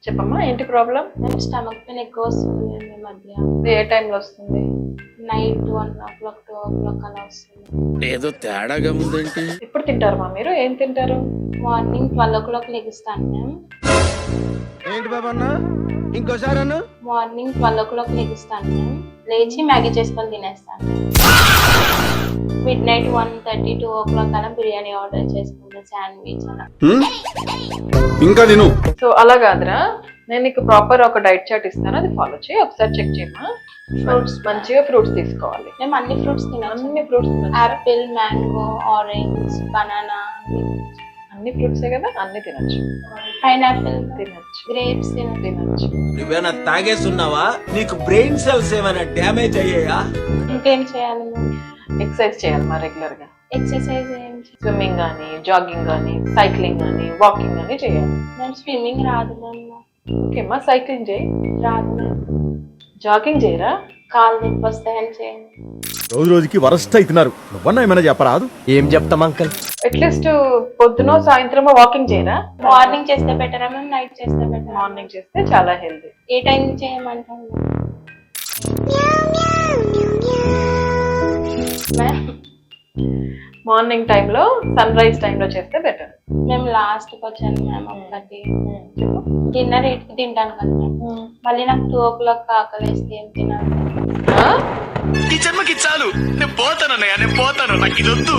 చెప్పమ్మా ఏంటి ప్రాబ్లం? నాకు స్టమక్ పెయిన్ ఎక్కువ వస్తుంది ఈ మధ్య. ఏ టైంలో వస్తుంది? నైట్ 1 o'clock 2 o'clock అలా వస్తుంది. ఏదో తేడాగా ఉందేంటి? ఎప్పుడు తింటారు మా మీరు? ఏం తింటారు? మార్నింగ్ 12 o'clock లెగిస్తాను మ్యామ్. ఏంటి బాబా అన్న ఇంకోసారి అన్న మార్నింగ్ 12 o'clock లెగిస్తాను మ్యామ్. లేచి మ్యాగీ చేసుకొని తినేస్తాను. మిడ్ నైట్ 1:30 2 o'clock అలా బిర్యానీ ఆర్డర్ చేసుకుంటాను, శాండ్విచ్ అలా. ఇంకా తిను. సో అలా కాదురా, నేను నీకు ప్రాపర్ ఒక డైట్ చార్ట్ ఇస్తాను, అది ఫాలో చేయి. ఒకసారి చెక్ చేయమా. ఫ్రూట్స్ మంచిగా ఫ్రూట్స్ తీసుకోవాలి. మేము అన్ని ఫ్రూట్స్ తినాలి. అన్ని fruits Apple, mango, orange, banana, అన్ని ఫ్రూట్సే కదా, అన్ని తినొచ్చు. పైనాపిల్, తినొచ్చు, గ్రేప్స్ తినొచ్చు. నువ్వేనా తాగేస్తున్నావా? నీకు బ్రెయిన్ సెల్స్ ఏమైనా డ్యామేజ్ అయ్యాయా? ఇంకేం చేయాలి మ్యామ్? ఎక్సర్సైజ్ చేయాలి మా రెగ్యులర్ గా. ఎక్సర్సైజ్ ఏం స్విమ్మింగ్ కానీ, జాగింగ్ కానీ, సైక్లింగ్ కానీ, వాకింగ్ కానీ చేయాలి. మ్యామ్? స్విమ్మింగ్ రాదు మ్యామ్. ఓకేమ్మా, సైక్లింగ్ చేయి. రాదు మ్యామ్. జాగింగ్ చేయరా? కాళ్ళు నొప్పి వస్తాయని చేయండి. రోజు రోజుకి వరస్ట్ అవుతున్నారు. నువ్వన్నా ఏమైనా చెప్పరాదు? ఏం చెప్తాం అంకల్? అట్లీస్ట్ పొద్దున సాయంత్రమో వాకింగ్ చేయరా? మార్నింగ్ చేస్తే బెటరా మ్యామ్, నైట్ చేస్తే బెటరా? మార్నింగ్ చేస్తే చాలా హెల్తీ. ఏ టైం చేయమంటారు మ్యామ్? మార్నింగ్ టైంలో, సన్ రైజ్ టైంలో చేస్తే బెటర్. మేము లాస్ట్కి వచ్చాను మ్యామ్. ఒకటి డిన్నర్ 8కి తింటాను కదా మ్యామ్. మళ్ళీ నాకు 2 o'clock ఆకలేస్తే ఏం తినాలి? ఈ జన్మకి చాలు, నేను పోతానన్నయ్య, నేను పోతాను, నాకు ఇది వద్దు.